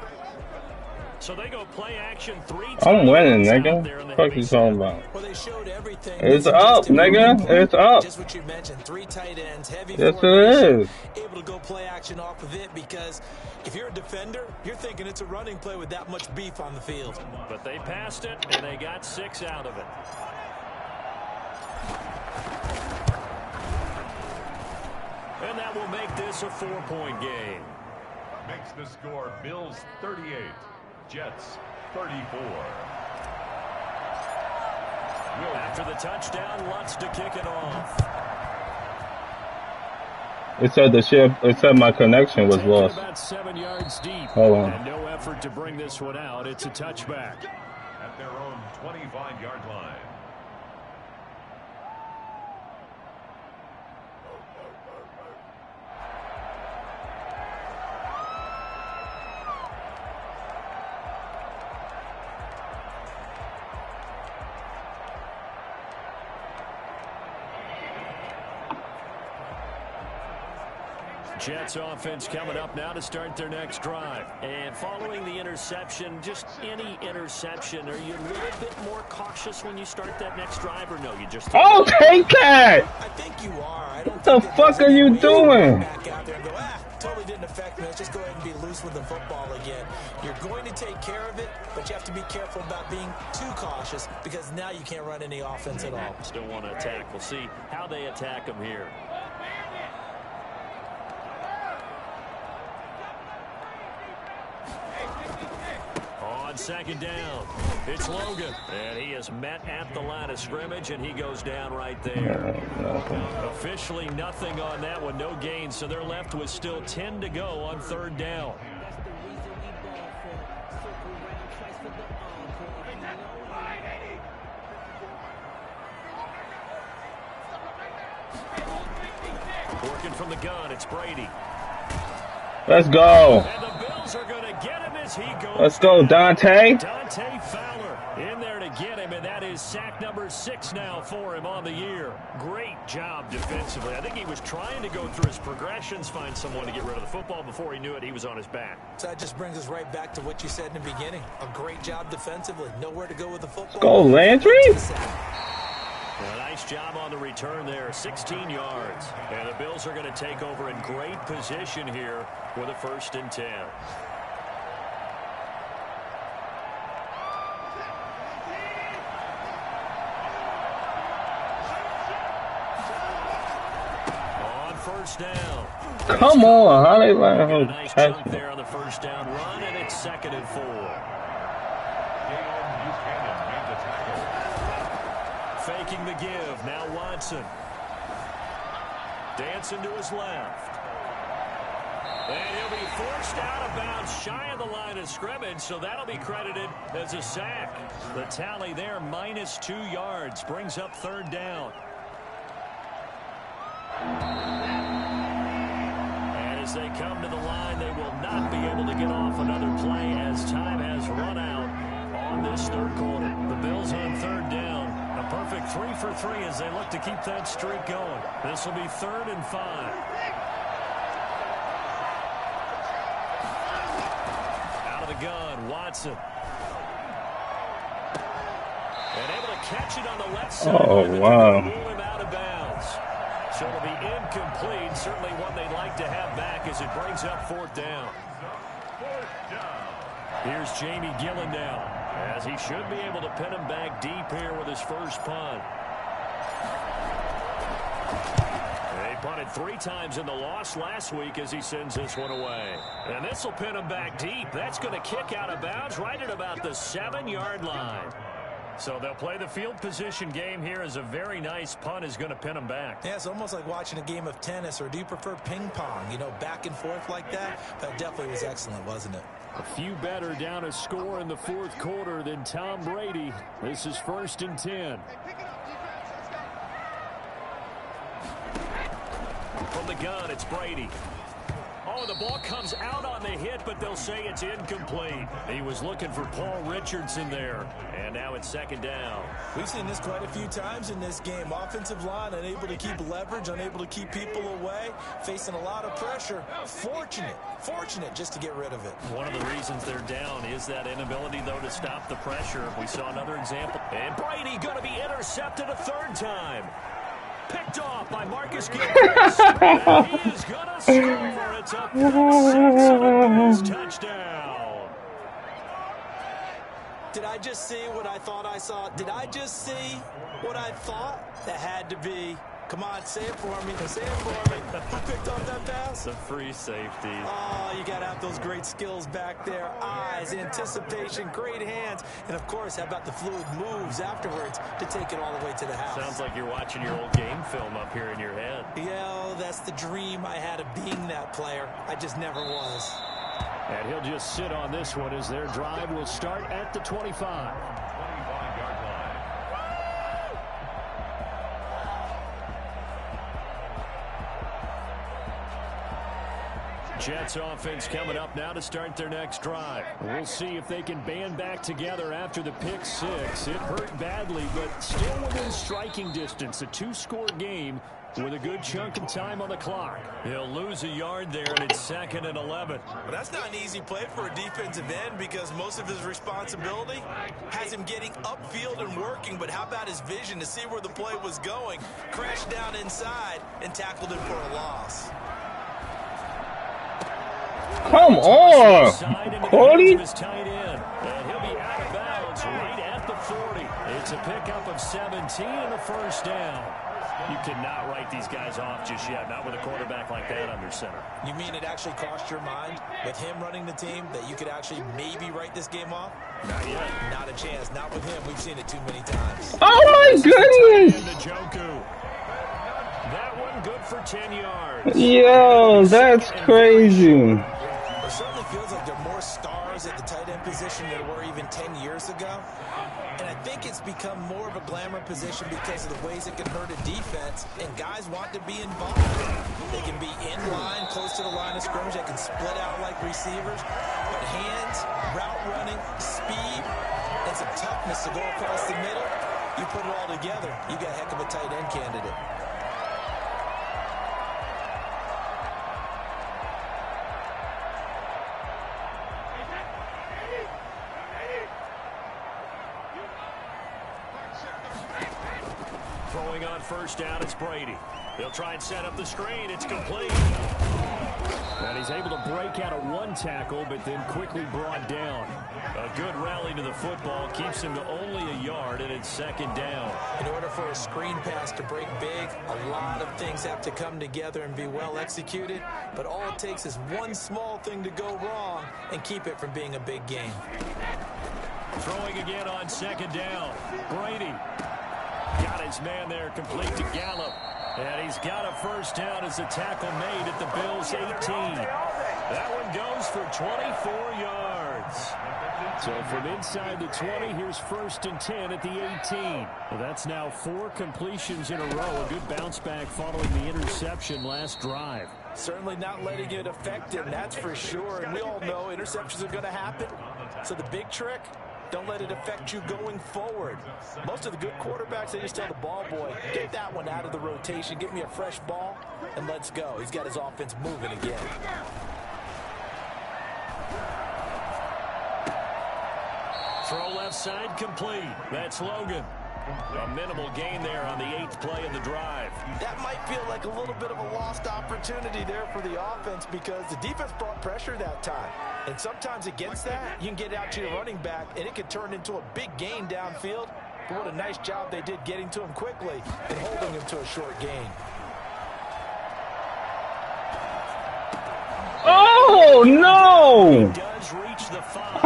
So they go play action 3 times. I'm winning, nigga. What the fuck you talking about? Well, they showed everything. It's up, nigga. It's up. Just what you mentioned, 3 tight ends, heavy Yes, formation, it is. able to go play action off of it because if you're a defender, you're thinking it's a running play with that much beef on the field. But they passed it, and they got 6 out of it. And that will make this a 4-point game. Makes the score Bills 38, Jets 34. After the touchdown, Lutz to kick it off. It said my connection was lost. About 7 yards deep. Hold on. And no effort to bring this one out. It's a touchback. At their own 25-yard line. Jets offense coming up now to start their next drive. And following the interception, just any interception, are you a little bit more cautious when you start that next drive, or no, you just... Oh, take that! I think you are. I don't What the fuck are you doing? Back out there and go, totally didn't affect me. Let's just go ahead and be loose with the football again. You're going to take care of it, but you have to be careful about being too cautious because now you can't run any offense at all. Still want to attack. We'll see how they attack them here. On 2nd down, it's Logan. And he is met at the line of scrimmage, and he goes down right there. Officially nothing on that one, no gain, so they're left with still 10 to go on 3rd down. Working from the gun, it's Brady. Let's go. And the Bills are going to get him as he goes. Let's go, Dante. Dante Fowler in there to get him, and that is sack number 6 now for him on the year. Great job defensively. I think he was trying to go through his progressions, find someone to get rid of the football. Before he knew it, he was on his back. So that just brings us right back to what you said in the beginning. A great job defensively. Nowhere to go with the football. Go, Landry! A nice job on the return there, 16 yards. And the Bills are going to take over in great position here with a 1st and 10. On 1st down. Come on, how they let A him nice catch chunk me? there on the 1st down run, and it's 2nd and 4. Faking the give. Now Watson. Dancing to his left. And he'll be forced out of bounds shy of the line of scrimmage, so that'll be credited as a sack. The tally there, -2 yards, brings up 3rd down. And as they come to the line, they will not be able to get off another play as time has run out on this 3rd quarter. The Bills on 3rd down. A perfect 3 for 3 as they look to keep that streak going. This will be 3rd and 5. Out of the gun, Watson. And able to catch it on the left side. Oh, wow. Rule him out of bounds. So it'll be incomplete. Certainly one they'd like to have back as it brings up 4th down. Here's Jamie Gillen now, as he should be able to pin him back deep here with his first punt. They punted 3 times in the loss last week as he sends this one away. And this will pin him back deep. That's going to kick out of bounds right at about the 7-yard line. So they'll play the field position game here as a very nice punt is going to pin them back. Yeah, it's almost like watching a game of tennis, or do you prefer ping pong? You know, back and forth like that? That definitely was excellent, wasn't it? A few better down a score in the 4th quarter than Tom Brady. This is 1st and 10. From the gun, it's Brady. Oh, the ball comes out on the hit, but they'll say it's incomplete. He was looking for Paul Richardson there. And now it's 2nd down. We've seen this quite a few times in this game. Offensive line unable to keep leverage, unable to keep people away, facing a lot of pressure. Fortunate just to get rid of it. One of the reasons they're down is that inability, though, to stop the pressure. We saw another example. And Brady going to be intercepted a 3rd time. Picked off by Marcus Gilchrist. And he is going to score. It's a 6 touchdown. Did I just see what I thought I saw? Did I just see what I thought? That had to be. Come on, say it for me. Say it for me. Who picked up that pass? The free safety. Oh, you got to have those great skills back there. Eyes, anticipation, great hands. And, of course, how about the fluid moves afterwards to take it all the way to the house? Sounds like you're watching your old game film up here in your head. Yeah, that's the dream I had of being that player. I just never was. And he'll just sit on this one as their drive will start at the 25. Jets offense coming up now to start their next drive. We'll see if they can band back together after the pick 6. It hurt badly, but still within striking distance. A 2-score game with a good chunk of time on the clock. He'll lose a yard there, and it's 2nd and 11. Well, that's not an easy play for a defensive end because most of his responsibility has him getting upfield and working, but how about his vision to see where the play was going? Crashed down inside and tackled him for a loss. Come on, Cody. And he'll be out of bounds right at the 40. It's a pickup of 17 and a 1st down. You cannot write these guys off just yet, not with a quarterback like that under center. You mean it actually crossed your mind with him running the team that you could actually maybe write this game off? Not yet. Not a chance. Not with him. We've seen it too many times. Oh my goodness! That one good for 10 yards. Yo, that's crazy. It certainly feels like there are more stars at the tight end position than there were even 10 years ago. And I think it's become more of a glamour position because of the ways it can hurt a defense, and guys want to be involved. They can be in line, close to the line of scrimmage. They can split out like receivers. But hands, route running, speed, and some toughness to go across the middle, You put it all together, you got a heck of a tight end candidate. Throwing on first down, it's Brady. They'll try and set up the screen. It's complete. And he's able to break out of one tackle, but then quickly brought down. A good rally to the football keeps him to only a yard, and it's second down. In order for a screen pass to break big, a lot of things have to come together and be well executed. But all it takes is one small thing to go wrong and keep it from being a big game. Throwing again on second down. Brady got his man there, complete to Gallup. And he's got a first down as the tackle made at the Bills' 18. That one goes for 24 yards. So from inside the 20, here's 1st and 10 at the 18. Well, that's now 4 completions in a row. A good bounce back following the interception last drive. Certainly not letting it affect him, that's for sure. And we all know interceptions are going to happen. So the big trick, don't let it affect you going forward. Most of the good quarterbacks, they just tell the ball boy, get that one out of the rotation, give me a fresh ball, and let's go. He's got his offense moving again. Throw left side complete. That's Logan. A minimal gain there on the 8th play of the drive. That might feel like a little bit of a lost opportunity there for the offense because the defense brought pressure that time. And sometimes against that, you can get out to your running back, and it can turn into a big gain downfield. But what a nice job they did getting to him quickly and holding him to a short gain. Oh, no! He does reach the 5.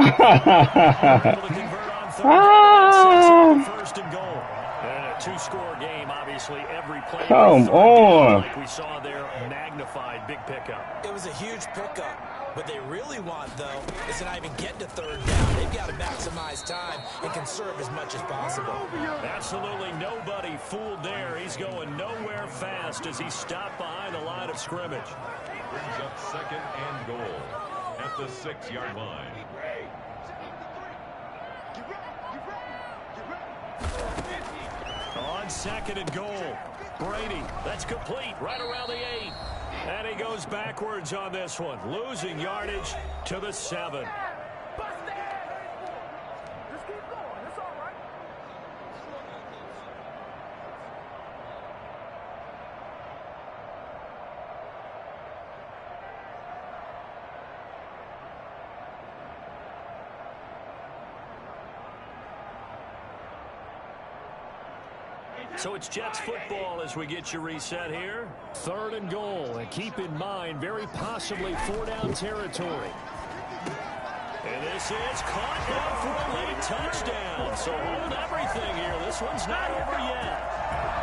Able to convert on 3rd down, 1st and goal. And a 2-score game, obviously, every play. Come on. Like we saw there, magnified big pickup. It was a huge pickup. What they really want, though, is to not even get to 3rd down. They've got to maximize time and conserve as much as possible. Absolutely nobody fooled there. He's going nowhere fast as he stopped behind the line of scrimmage. Brings up 2nd and goal at the 6-yard line. On 2nd and goal, Brady, that's complete right around the 8. And he goes backwards on this one, losing yardage to the 7. So it's Jets football as we get you reset here. 3rd and goal, and keep in mind, very possibly 4-down territory. And this is caught now for a late touchdown. So hold everything here. This one's not over yet.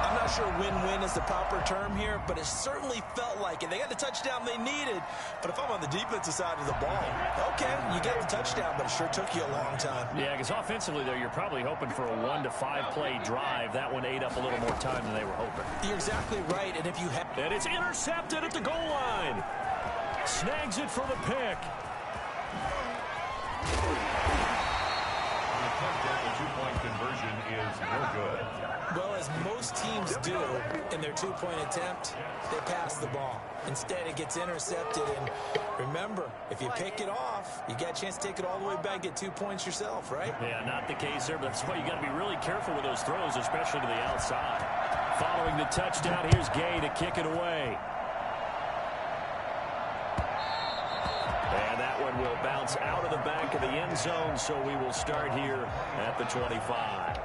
I'm not sure win-win is the proper term here, but it certainly felt like it. They got the touchdown they needed, but if I'm on the defensive side of the ball, okay, you get the touchdown, but it sure took you a long time. Yeah, because offensively, though, you're probably hoping for a 1 to 5 play drive. That one ate up a little more time than they were hoping. You're exactly right, and if you have... And it's intercepted at the goal line. Snags it for the pick. The attempt at the 2-point conversion is no good. Well, as most teams do in their 2-point attempt, they pass the ball. Instead, it gets intercepted. And remember, if you pick it off, you got a chance to take it all the way back, get 2 points yourself, right? Yeah, not the case there, but that's why you got to be really careful with those throws, especially to the outside. Following the touchdown, here's Gay to kick it away. And that one will bounce out of the back of the end zone, so we will start here at the 25.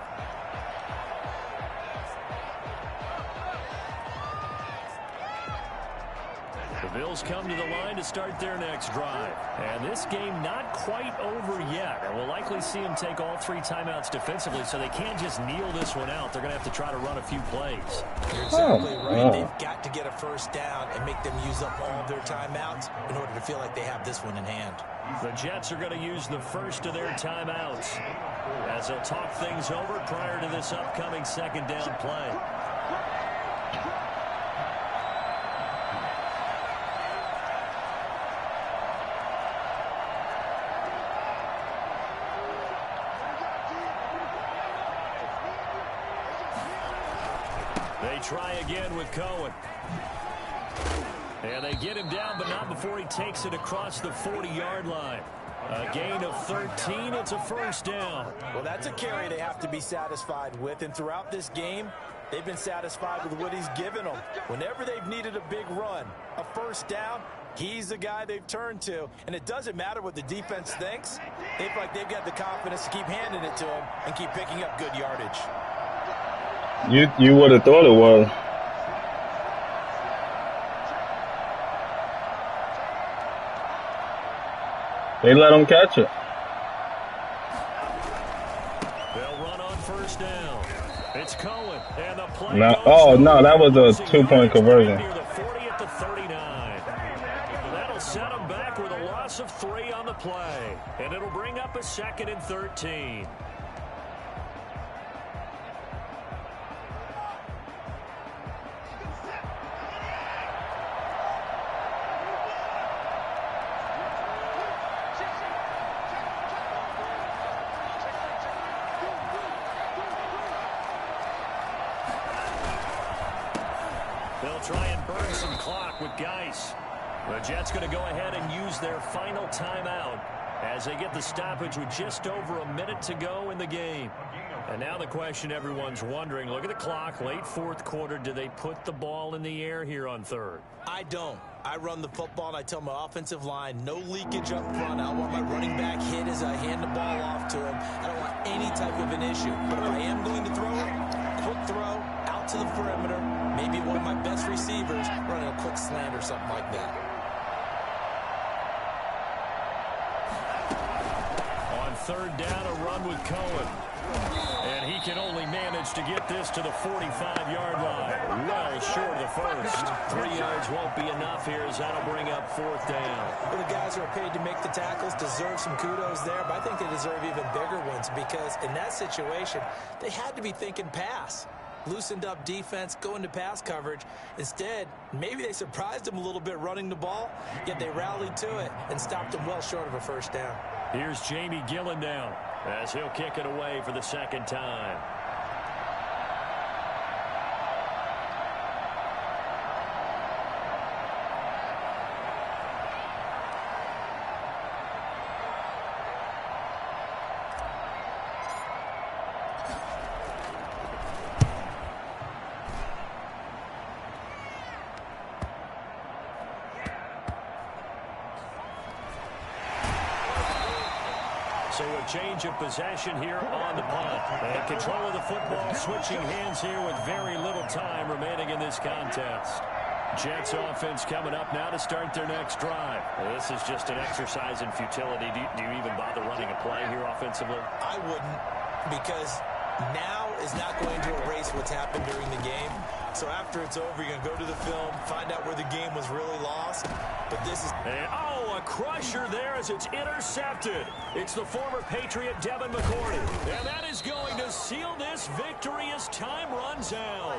The Bills come to the line to start their next drive. And this game not quite over yet. And we'll likely see them take all 3 timeouts defensively, so they can't just kneel this one out. They're going to have to try to run a few plays. You're exactly right. They've got to get a first down and make them use up all of their timeouts in order to feel like they have this one in hand. The Jets are going to use the first of their timeouts as they'll talk things over prior to this upcoming 2nd down play. try again with Cohen. And they get him down, but not before he takes it across the 40-yard line. A gain of 13. It's a first down. Well, that's a carry they have to be satisfied with. And throughout this game, they've been satisfied with what he's given them. Whenever they've needed a big run, a first down, he's the guy they've turned to. And it doesn't matter what the defense thinks. They feel like they've got the confidence to keep handing it to him and keep picking up good yardage. You would have thought it was. They let him catch it. They'll run on first down. It's Cohen. And the play no, that was a 2-point conversion. Near the 40 at the 39. That'll set them back with a loss of 3 on the play. And it'll bring up a 2nd and 13. They'll try and burn some clock with Geis. The Jets going to go ahead and use their final timeout as they get the stoppage with just over a minute to go in the game. And now the question everyone's wondering, look at the clock, late 4th quarter, do they put the ball in the air here on 3rd? I don't. I run the football, and I tell my offensive line, no leakage up front. I don't want my running back hit as I hand the ball off to him. I don't want any type of an issue. But if I am going to throw it, quick throw, out to the perimeter, maybe one of my best receivers running a quick slant or something like that. On 3rd down, a run with Cohen. And he can only manage to get this to the 45-yard line. Well short of the first. 3 yards won't be enough here as that'll bring up 4th down. Well, the guys who are paid to make the tackles deserve some kudos there, but I think they deserve even bigger ones because in that situation, they had to be thinking pass. Loosened up defense, going to pass coverage. Instead, maybe they surprised them a little bit running the ball, yet they rallied to it and stopped them well short of a first down. Here's Jamie Gillen down as he'll kick it away for the 2nd time. So a change of possession here on the punt. And control of the football, switching hands here with very little time remaining in this contest. Jets offense coming up now to start their next drive. Well, this is just an exercise in futility. Do you even bother running a play here offensively? I wouldn't, because now is not going to erase what's happened during the game. So after it's over, you're going to go to the film, find out where the game was really lost. But this is... And, a crusher there as it's intercepted. It's the former Patriot Devin McCourty. And that is going to seal this victory as time runs out.